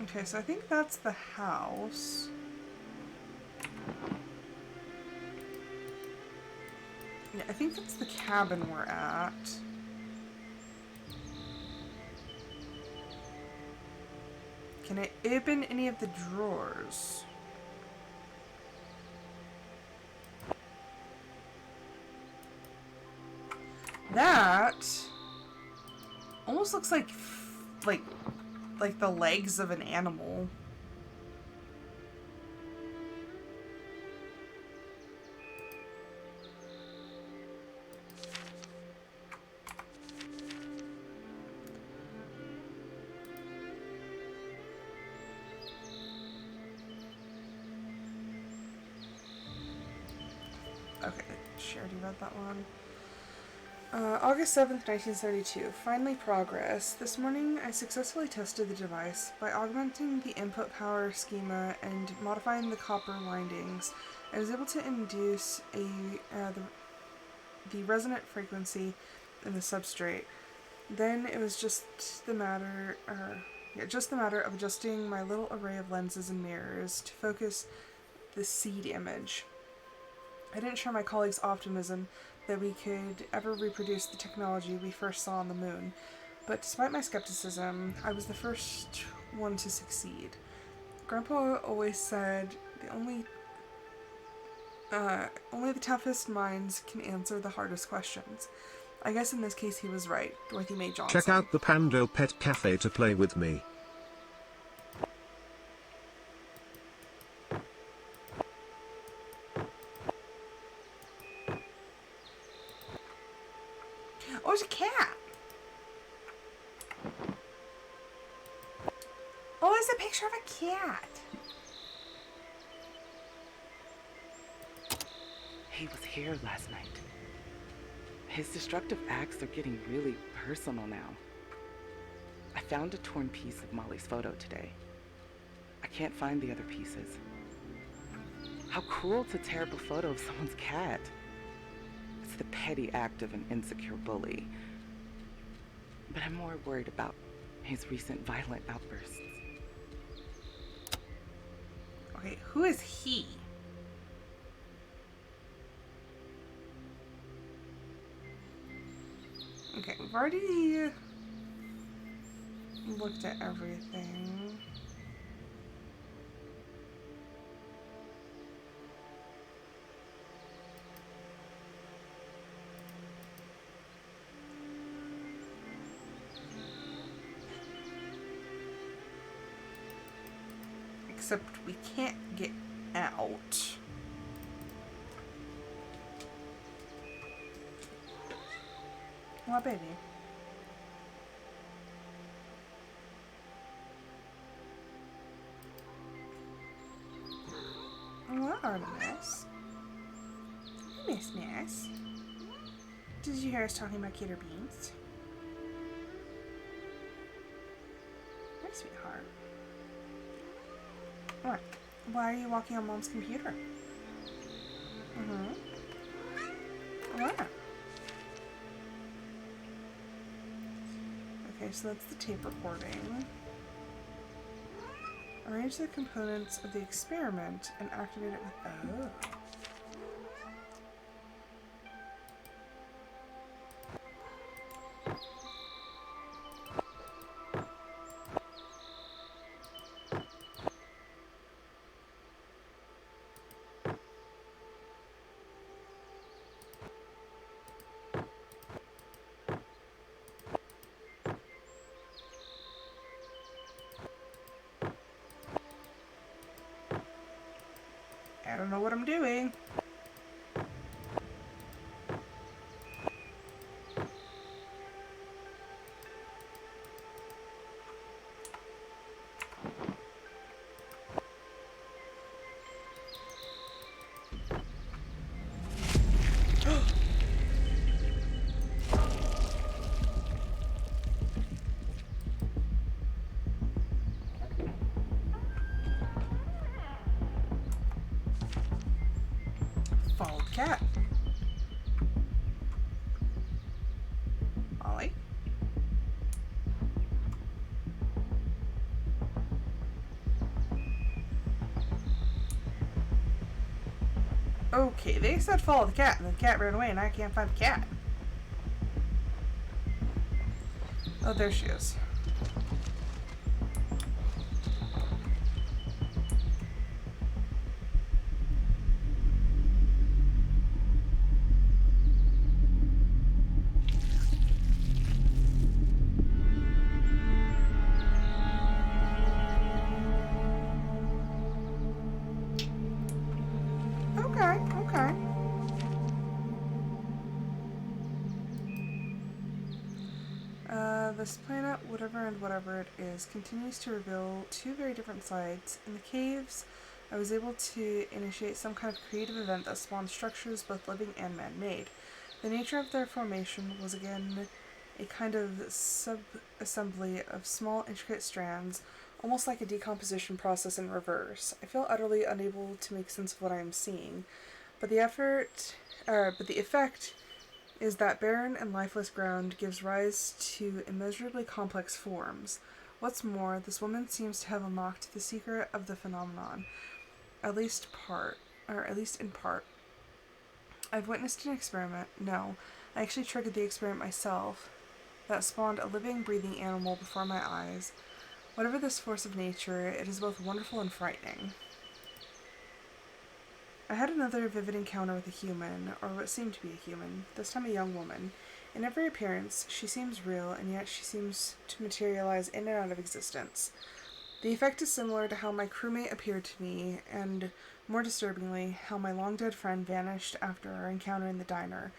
Okay, so I think that's the house. Yeah, I think that's the cabin we're at. Can I open any of the drawers? That almost looks like the legs of an animal. Okay, she already read that one. August 7th, 1972. Finally progress. This morning I successfully tested the device. By augmenting the input power schema and modifying the copper windings, I was able to induce the resonant frequency in the substrate. Then it was just the matter of adjusting my little array of lenses and mirrors to focus the seed image. I didn't share my colleagues' optimism that we could ever reproduce the technology we first saw on the moon, but despite my skepticism, I was the first one to succeed. Grandpa always said only the toughest minds can answer the hardest questions. I guess in this case he was right. Dorothy Mae Johnson. Check out the Pando Pet Cafe to play with me. Oh, it's a cat! Oh, it's a picture of a cat! He was here last night. His destructive acts are getting really personal now. I found a torn piece of Molly's photo today. I can't find the other pieces. How cruel to tear up a photo of someone's cat. It's the petty act of an insecure bully. But I'm more worried about his recent violent outbursts. Okay, who is he? Okay, we've already looked at everything. Except we can't get out. What, baby? What, Artemis? Miss. Did you hear us talking about killer beans? Hi, sweetheart. What? Why are you walking on Mom's computer? What? Okay, so that's the tape recording. Arrange the components of the experiment and activate it with... Oh. I don't know what I'm doing. cat. Ollie? Okay, they said follow the cat, and the cat ran away, and I can't find the cat. Oh, there she is. Okay, okay. This planet, whatever and whatever it is, continues to reveal two very different sides. In the caves, I was able to initiate some kind of creative event that spawned structures both living and man-made. The nature of their formation was again a kind of sub-assembly of small, intricate strands, almost like a decomposition process in reverse. I feel utterly unable to make sense of what I am seeing, but the effect is that barren and lifeless ground gives rise to immeasurably complex forms. What's more, this woman seems to have unlocked the secret of the phenomenon, at least in part. I've witnessed an experiment. No, I actually triggered the experiment myself that spawned a living, breathing animal before my eyes. Whatever this force of nature, it is both wonderful and frightening. I had another vivid encounter with a human, or what seemed to be a human, this time a young woman. In every appearance, she seems real, and yet she seems to materialize in and out of existence. The effect is similar to how my crewmate appeared to me, and, more disturbingly, how my long-dead friend vanished after our encounter in the diner.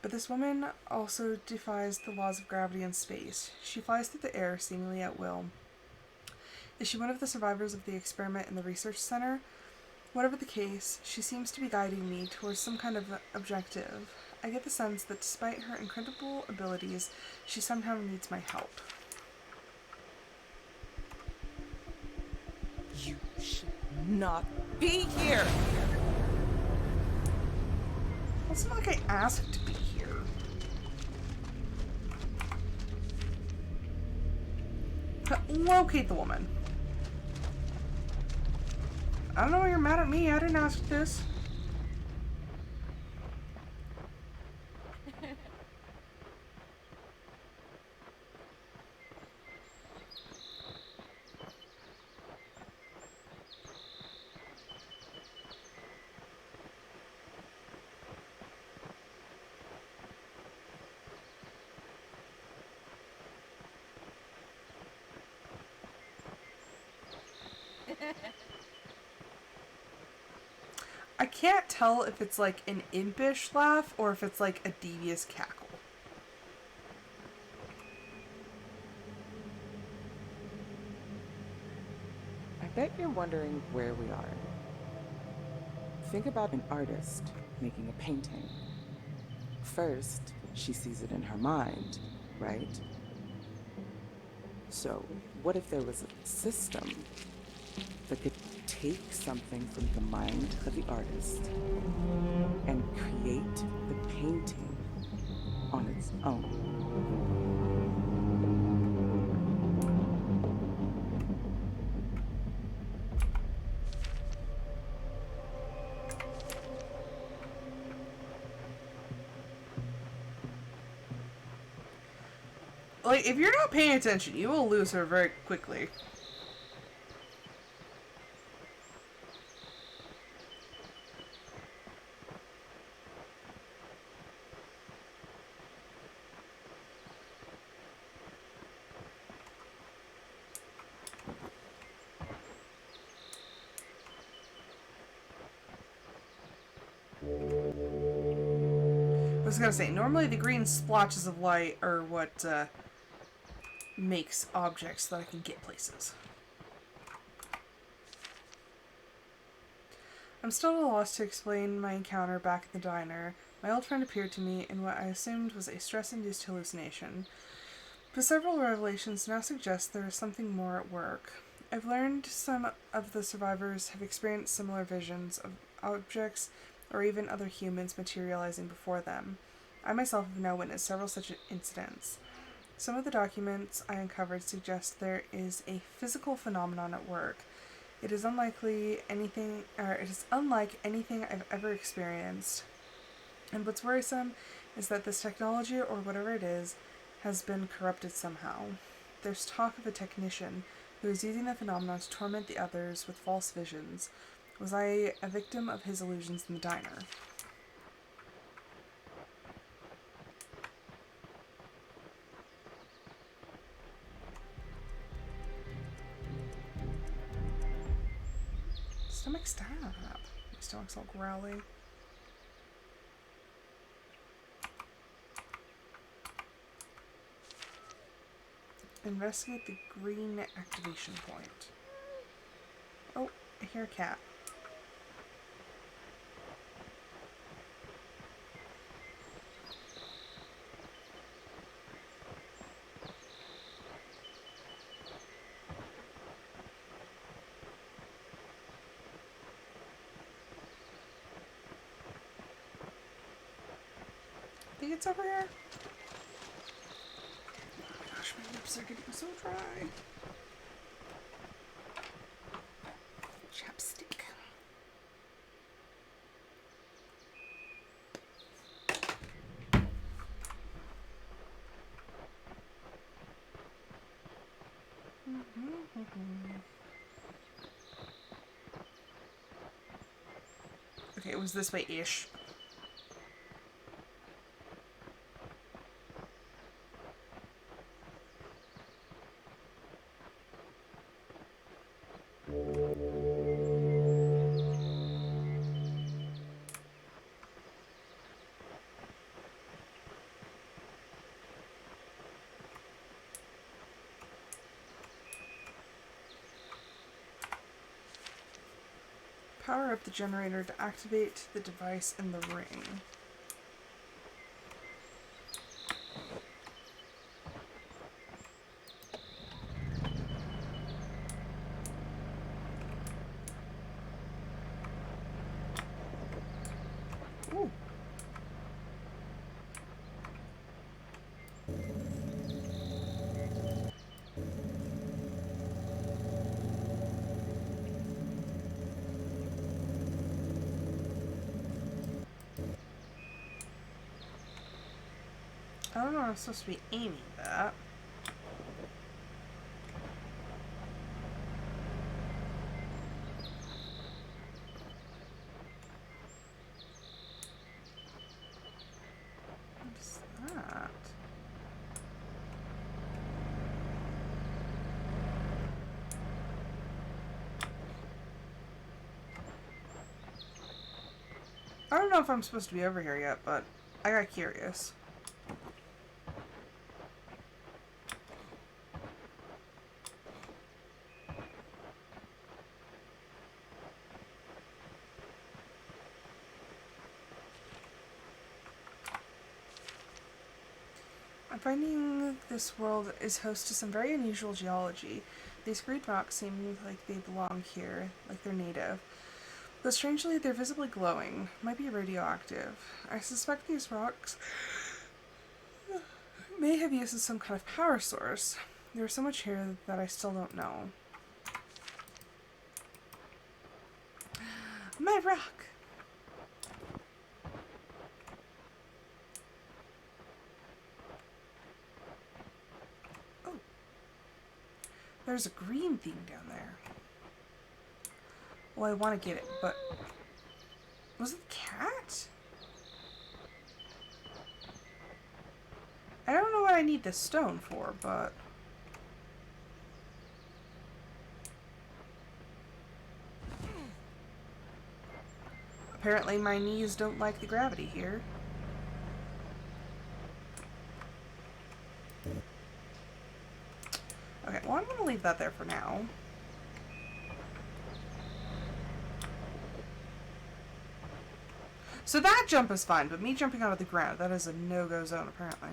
But this woman also defies the laws of gravity and space. She flies through the air, seemingly at will. Is she one of the survivors of the experiment in the research center? Whatever the case, she seems to be guiding me towards some kind of objective. I get the sense that despite her incredible abilities, she somehow needs my help. You should not be here! It's not like I asked to be here. Locate the woman. I don't know why you're mad at me. I didn't ask this. I can't tell if it's like an impish laugh or if it's like a devious cackle. I bet you're wondering where we are. Think about an artist making a painting. First, she sees it in her mind, right? So, what if there was a system that could take something from the mind of the artist and create the painting on its own? Like, if you're not paying attention, you will lose her very quickly. I was gonna say, normally the green splotches of light are what makes objects that I can get places. I'm still at a loss to explain my encounter back in the diner. My old friend appeared to me in what I assumed was a stress-induced hallucination. But several revelations now suggest there is something more at work. I've learned some of the survivors have experienced similar visions of objects or even other humans materializing before them. I myself have now witnessed several such incidents. Some of the documents I uncovered suggest there is a physical phenomenon at work. It is unlike anything I've ever experienced. And what's worrisome is that this technology, or whatever it is, has been corrupted somehow. There's talk of a technician who is using the phenomenon to torment the others with false visions. Was I a victim of his illusions in the diner? Stomach stab. My stomach's all growly. Investigate the green activation point. Oh, I hear a cat. I think it's over here. Oh gosh, my lips are getting so dry. Chapstick. Okay, it was this way-ish. Power up the generator to activate the device in the ring. Ooh. I don't know if I'm supposed to be aiming that. What's that? I don't know if I'm supposed to be over here yet, but I got curious. I'm finding this world is host to some very unusual geology. These green rocks seem like they belong here, like they're native. But strangely, they're visibly glowing. Might be radioactive. I suspect these rocks may have used as some kind of power source. There's so much here that I still don't know. My rock! Oh. There's a green thing down there. Well, I want to get it, but... Was it the cat? I don't know what I need this stone for, but... Apparently my knees don't like the gravity here. Okay, well I'm gonna leave that there for now. So that jump is fine, but me jumping out of the ground, that is a no-go zone apparently.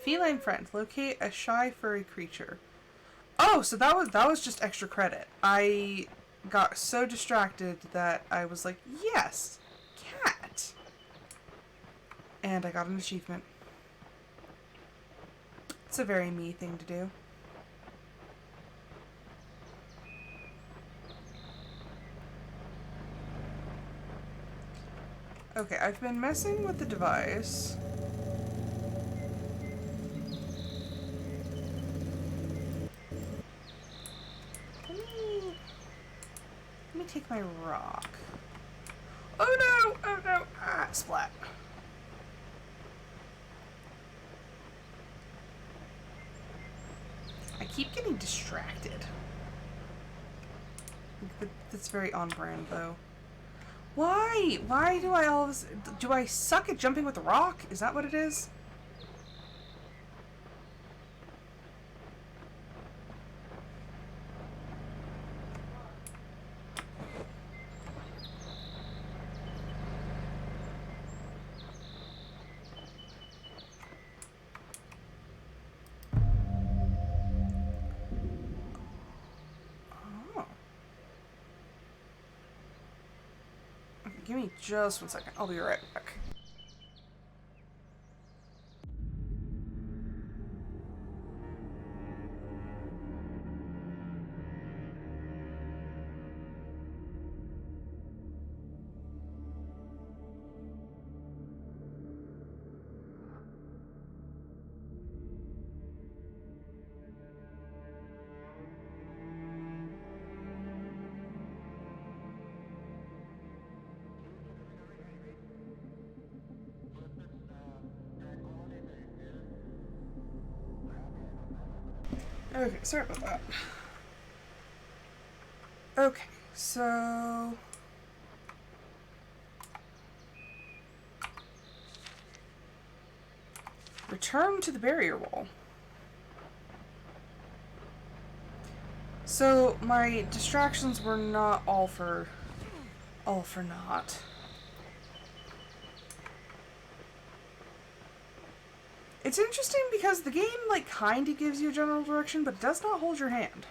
Feline friend. Locate a shy furry creature. Oh, so that was just extra credit. I got so distracted that I was like, yes, cat. And I got an achievement. It's a very me thing to do. Okay, I've been messing with the device. Let me take my rock. Oh no! Oh no! Ah, splat. I keep getting distracted. That's very on brand though. Why? Why do I always... Do I suck at jumping with the rock? Is that what it is? Oh. Okay, give me just 1 second. I'll be right back. Okay, sorry about that. Okay, so... Return to the barrier wall. So, my distractions were not all for naught. It's interesting because the game, like, kinda gives you a general direction, but it does not hold your hand.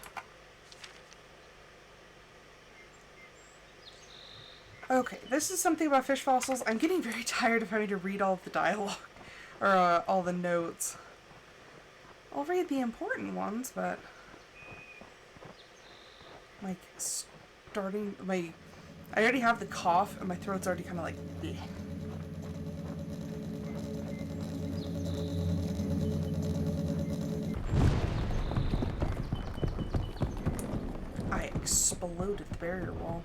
Okay, this is something about fish fossils. I'm getting very tired of having to read all of the dialogue, or all the notes. I'll read the important ones, but... Like, I already have the cough, and my throat's already kind of like... Bleh. I exploded the barrier wall.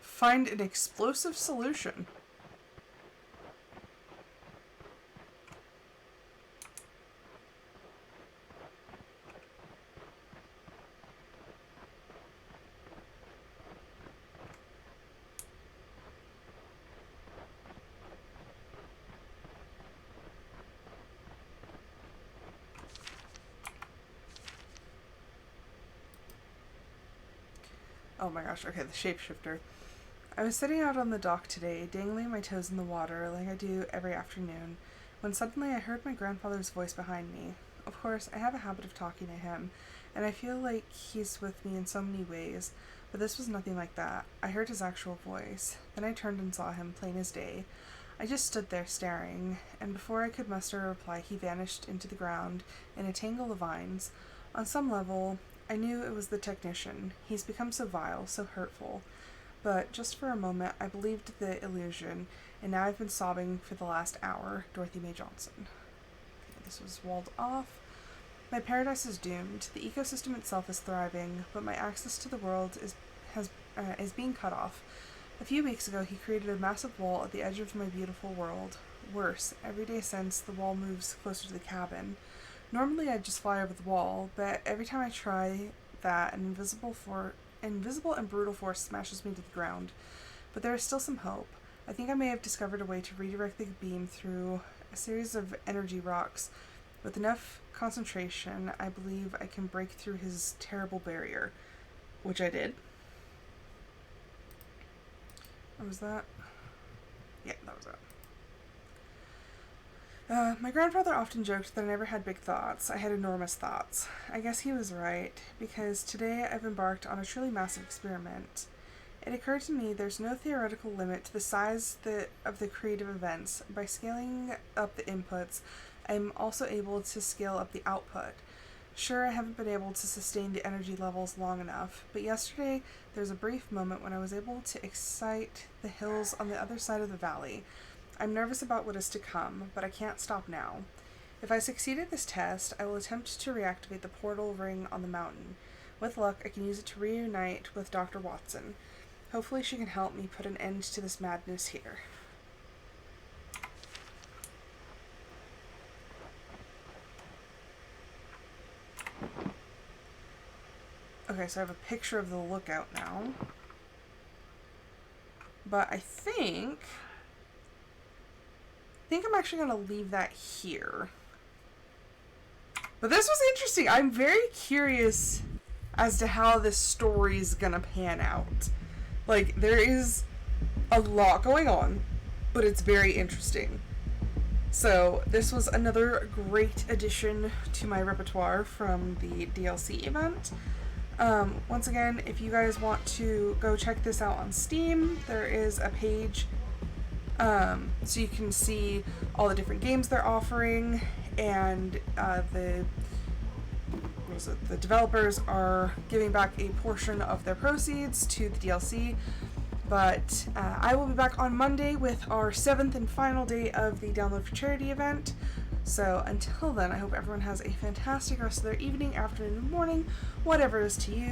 Find an explosive solution. Oh my gosh, okay, the shapeshifter. I was sitting out on the dock today, dangling my toes in the water like I do every afternoon, when suddenly I heard my grandfather's voice behind me. Of course, I have a habit of talking to him, and I feel like he's with me in so many ways, but this was nothing like that. I heard his actual voice. Then I turned and saw him, plain as day. I just stood there staring, and before I could muster a reply, he vanished into the ground in a tangle of vines. On some level, I knew it was the technician. He's become so vile, so hurtful. But just for a moment, I believed the illusion, and now I've been sobbing for the last hour. Dorothy Mae Johnson. Okay, this was walled off. My paradise is doomed. The ecosystem itself is thriving, but my access to the world is being cut off. A few weeks ago, he created a massive wall at the edge of my beautiful world. Worse, every day since, the wall moves closer to the cabin. Normally, I'd just fly over the wall, but every time I try that, an invisible and brutal force smashes me to the ground. But there is still some hope. I think I may have discovered a way to redirect the beam through a series of energy rocks. With enough concentration, I believe I can break through his terrible barrier. Which I did. What was that? Yeah, that was it. My grandfather often joked that I never had big thoughts. I had enormous thoughts. I guess he was right, because today I've embarked on a truly massive experiment. It occurred to me there's no theoretical limit to the size of the creative events. By scaling up the inputs, I'm also able to scale up the output. Sure, I haven't been able to sustain the energy levels long enough, but yesterday there was a brief moment when I was able to excite the hills on the other side of the valley. I'm nervous about what is to come, but I can't stop now. If I succeed at this test, I will attempt to reactivate the portal ring on the mountain. With luck, I can use it to reunite with Dr. Watson. Hopefully she can help me put an end to this madness here. Okay, so I have a picture of the lookout now. But I think I'm actually going to leave that here. But this was interesting. I'm very curious as to how this story is going to pan out. Like, there is a lot going on, but it's very interesting. So, this was another great addition to my repertoire from the DLC event. Once again, if you guys want to go check this out on Steam, there is a page so you can see all the different games they're offering, and the developers are giving back a portion of their proceeds to the DLC. But I will be back on Monday with our 7th and final day of the Download for Charity event. So until then, I hope everyone has a fantastic rest of their evening, afternoon, morning, whatever it is to you.